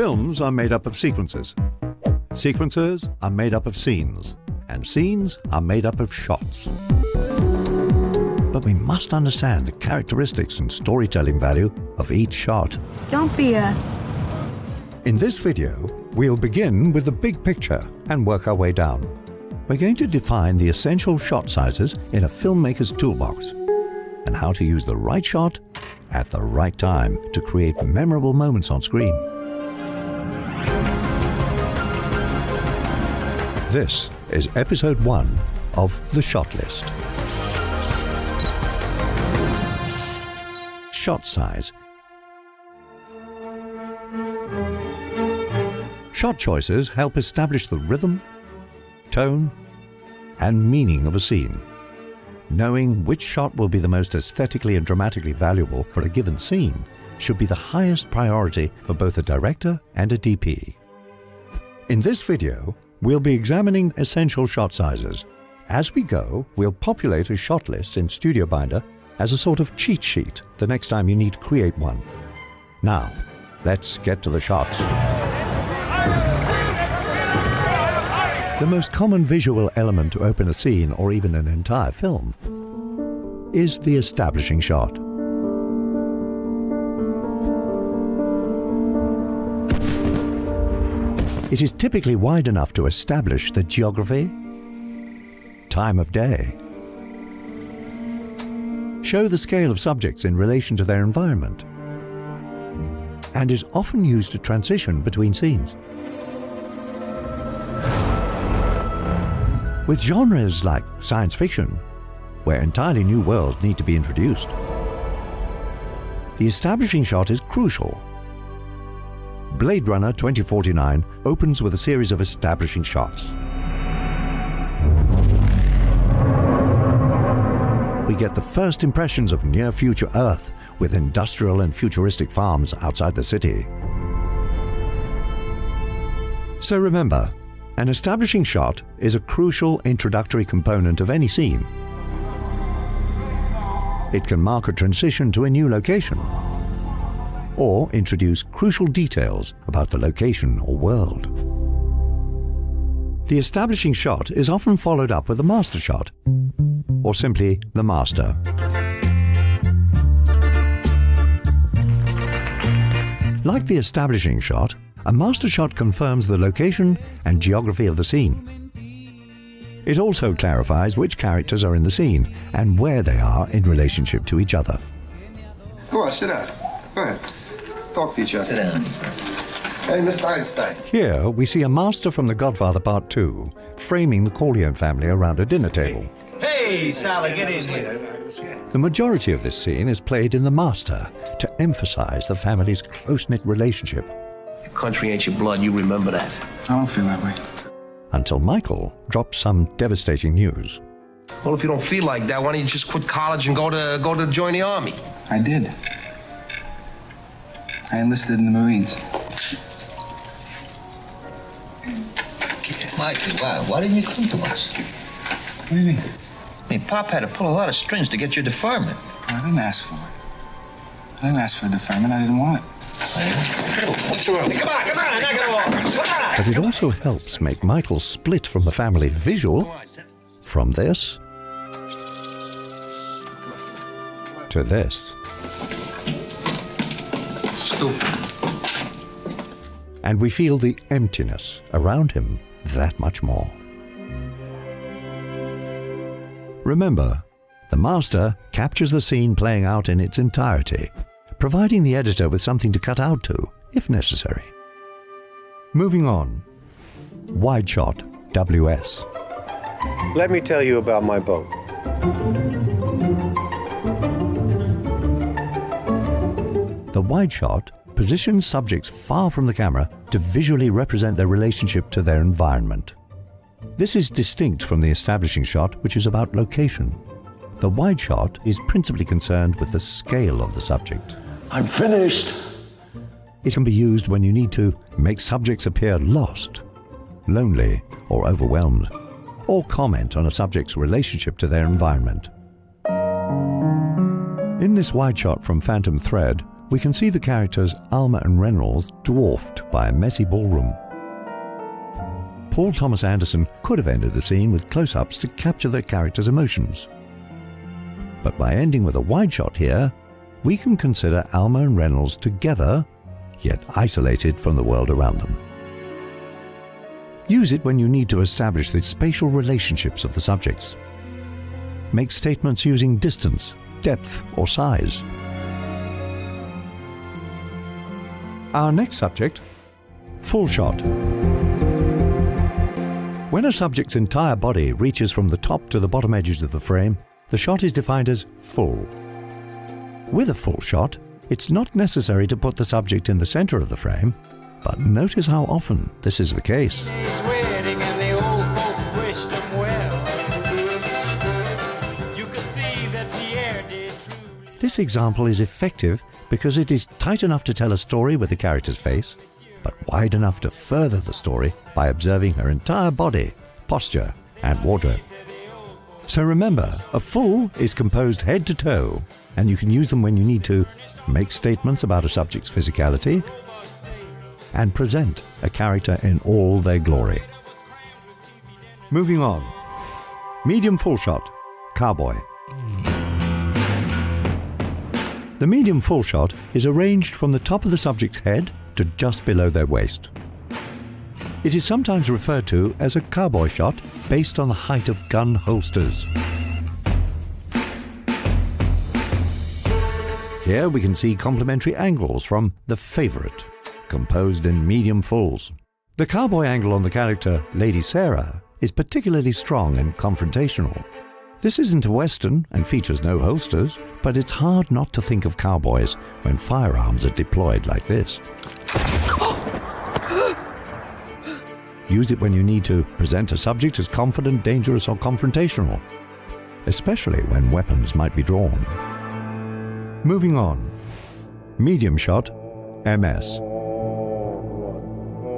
Films are made up of sequences. Sequences are made up of scenes. And scenes are made up of shots. But we must understand the characteristics and storytelling value of each shot. Don't be a... In this video, we'll begin with the big picture and work our way down. We're going to define the essential shot sizes in a filmmaker's toolbox and how to use the right shot at the right time to create memorable moments on screen. This is episode 1 of The Shot List. Shot size. Shot choices help establish the rhythm, tone, and meaning of a scene. Knowing which shot will be the most aesthetically and dramatically valuable for a given scene should be the highest priority for both a director and a DP. In this video, we'll be examining essential shot sizes. As we go, we'll populate a shot list in StudioBinder as a sort of cheat sheet the next time you need to create one. Now, let's get to the shots. The most common visual element to open a scene or even an entire film is the establishing shot. It is typically wide enough to establish the geography, time of day, show the scale of subjects in relation to their environment, and is often used to transition between scenes. With genres like science fiction, where entirely new worlds need to be introduced, the establishing shot is crucial. Blade Runner 2049 opens with a series of establishing shots. We get the first impressions of near-future Earth with industrial and futuristic farms outside the city. So remember, an establishing shot is a crucial introductory component of any scene. It can mark a transition to a new location, or introduce crucial details about the location or world. The establishing shot is often followed up with a master shot, or simply the master. Like the establishing shot, a master shot confirms the location and geography of the scene. It also clarifies which characters are in the scene and where they are in relationship to each other. Go on, sit down. Go ahead. Talk to each other. Sit down. Hey, Mr. Einstein. Here we see a master from The Godfather Part 2 framing the Corleone family around a dinner table. Hey, Sally, get in here. The majority of this scene is played in the master to emphasize the family's close-knit relationship. Your country ain't your blood, you remember that. I don't feel that way. Until Michael drops some devastating news. Well, if you don't feel like that, why don't you just quit college and go to join the army? I did. I enlisted in the Marines. Mikey, why didn't you come to us? What do you mean? I mean, Pop had to pull a lot of strings to get your deferment. I didn't ask for it. I didn't ask for deferment. I didn't want it. What's wrong? Come on, knock it off. Come on. But it also helps make Michael split from the family visual from this to this. Stupid. And we feel the emptiness around him that much more. Remember, the master captures the scene playing out in its entirety, providing the editor with something to cut out to, if necessary. Moving on. Wide shot, WS. Let me tell you about my boat. The wide shot positions subjects far from the camera to visually represent their relationship to their environment. This is distinct from the establishing shot, which is about location. The wide shot is principally concerned with the scale of the subject. I'm finished. It can be used when you need to make subjects appear lost, lonely, or overwhelmed, or comment on a subject's relationship to their environment. In this wide shot from Phantom Thread, we can see the characters Alma and Reynolds dwarfed by a messy ballroom. Paul Thomas Anderson could have ended the scene with close-ups to capture the characters' emotions. But by ending with a wide shot here, we can consider Alma and Reynolds together, yet isolated from the world around them. Use it when you need to establish the spatial relationships of the subjects. Make statements using distance, depth, or size. Our next subject, full shot. When a subject's entire body reaches from the top to the bottom edges of the frame, the shot is defined as full. With a full shot, it's not necessary to put the subject in the center of the frame, but notice how often this is the case. This example is effective because it is tight enough to tell a story with the character's face, but wide enough to further the story by observing her entire body, posture, and wardrobe. So remember, a full is composed head to toe, and you can use them when you need to make statements about a subject's physicality and present a character in all their glory. Moving on. Medium full shot, cowboy. The medium full shot is arranged from the top of the subject's head to just below their waist. It is sometimes referred to as a cowboy shot based on the height of gun holsters. Here we can see complementary angles from The Favorite, composed in medium fulls. The cowboy angle on the character Lady Sarah is particularly strong and confrontational. This isn't a Western and features no holsters, but it's hard not to think of cowboys when firearms are deployed like this. Use it when you need to present a subject as confident, dangerous, or confrontational, especially when weapons might be drawn. Moving on. Medium shot, MS.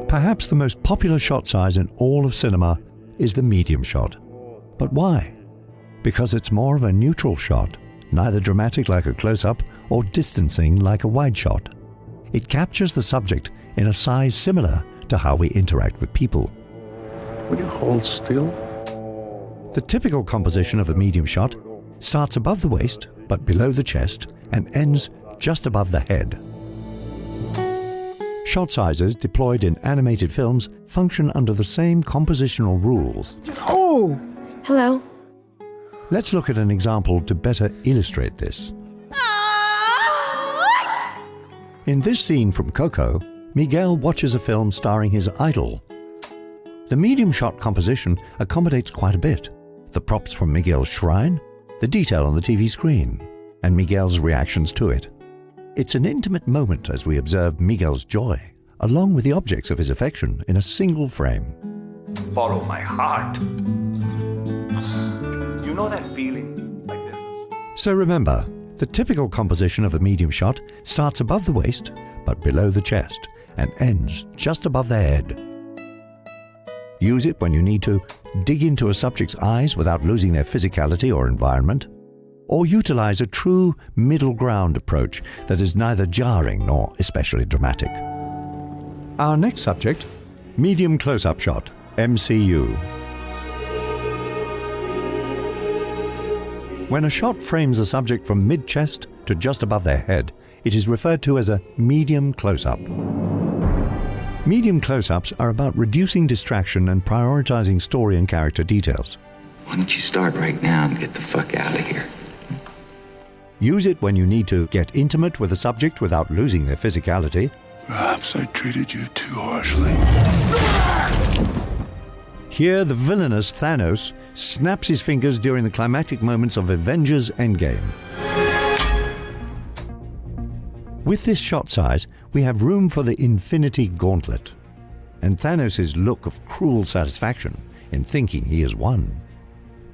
Perhaps the most popular shot size in all of cinema is the medium shot. But why? Because it's more of a neutral shot, neither dramatic like a close-up or distancing like a wide shot. It captures the subject in a size similar to how we interact with people. Will you hold still? The typical composition of a medium shot starts above the waist but below the chest and ends just above the head. Shot sizes deployed in animated films function under the same compositional rules. Oh! Hello. Let's look at an example to better illustrate this. In this scene from Coco, Miguel watches a film starring his idol. The medium shot composition accommodates quite a bit. The props from Miguel's shrine, the detail on the TV screen, and Miguel's reactions to it. It's an intimate moment as we observe Miguel's joy, along with the objects of his affection in a single frame. Follow my heart. You know that feeling? Like this? So remember, the typical composition of a medium shot starts above the waist, but below the chest, and ends just above the head. Use it when you need to dig into a subject's eyes without losing their physicality or environment, or utilize a true middle ground approach that is neither jarring nor especially dramatic. Our next subject, medium close-up shot, MCU. When a shot frames a subject from mid-chest to just above their head, it is referred to as a medium close-up. Medium close-ups are about reducing distraction and prioritizing story and character details. Why don't you start right now and get the fuck out of here? Use it when you need to get intimate with a subject without losing their physicality. Perhaps I treated you too harshly. Here, the villainous Thanos snaps his fingers during the climactic moments of Avengers Endgame. With this shot size, we have room for the Infinity Gauntlet, and Thanos' look of cruel satisfaction in thinking he has won.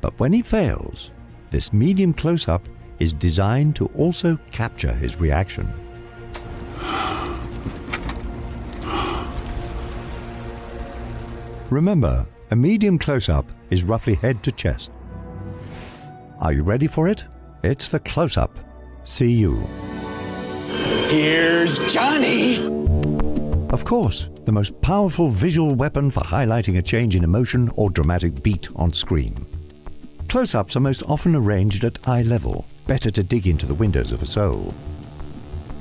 But when he fails, this medium close-up is designed to also capture his reaction. Remember, a medium close-up is roughly head to chest. Are you ready for it? It's the close-up. See you. Here's Johnny! Of course, the most powerful visual weapon for highlighting a change in emotion or dramatic beat on screen. Close-ups are most often arranged at eye level, better to dig into the windows of a soul.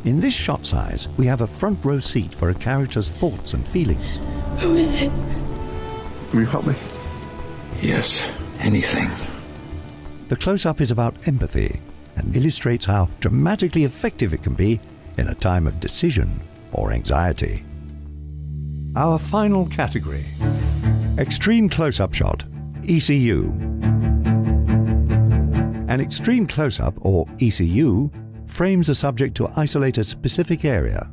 In this shot size, we have a front row seat for a character's thoughts and feelings. Who is it? Will you help me? Yes, anything. The close-up is about empathy and illustrates how dramatically effective it can be in a time of decision or anxiety. Our final category: Extreme Close-Up Shot, ECU. An extreme close-up, or ECU, frames a subject to isolate a specific area.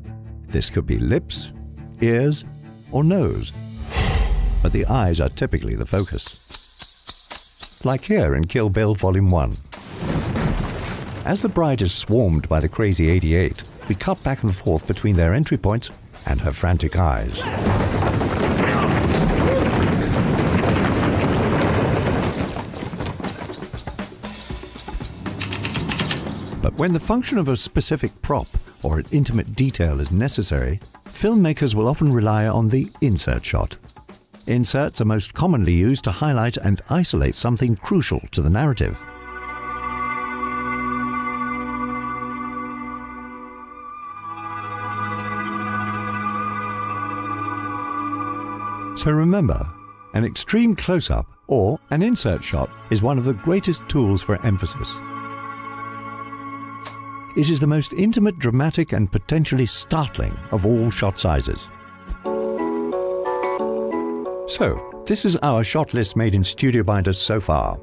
This could be lips, ears, or nose, but the eyes are typically the focus. Like here in Kill Bill Volume 1. As the bride is swarmed by the crazy 88, we cut back and forth between their entry points and her frantic eyes. But when the function of a specific prop or an intimate detail is necessary, filmmakers will often rely on the insert shot. Inserts are most commonly used to highlight and isolate something crucial to the narrative. So remember, an extreme close-up or an insert shot is one of the greatest tools for emphasis. It is the most intimate, dramatic, and potentially startling of all shot sizes. So, this is our shot list made in StudioBinder so far.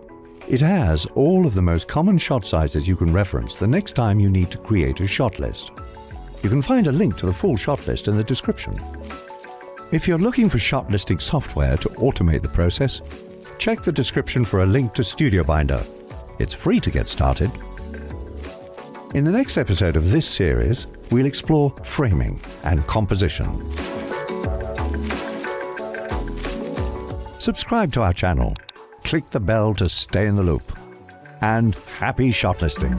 It has all of the most common shot sizes you can reference the next time you need to create a shot list. You can find a link to the full shot list in the description. If you're looking for shot listing software to automate the process, check the description for a link to StudioBinder. It's free to get started. In the next episode of this series, we'll explore framing and composition. Subscribe to our channel, click the bell to stay in the loop, and happy shot listing!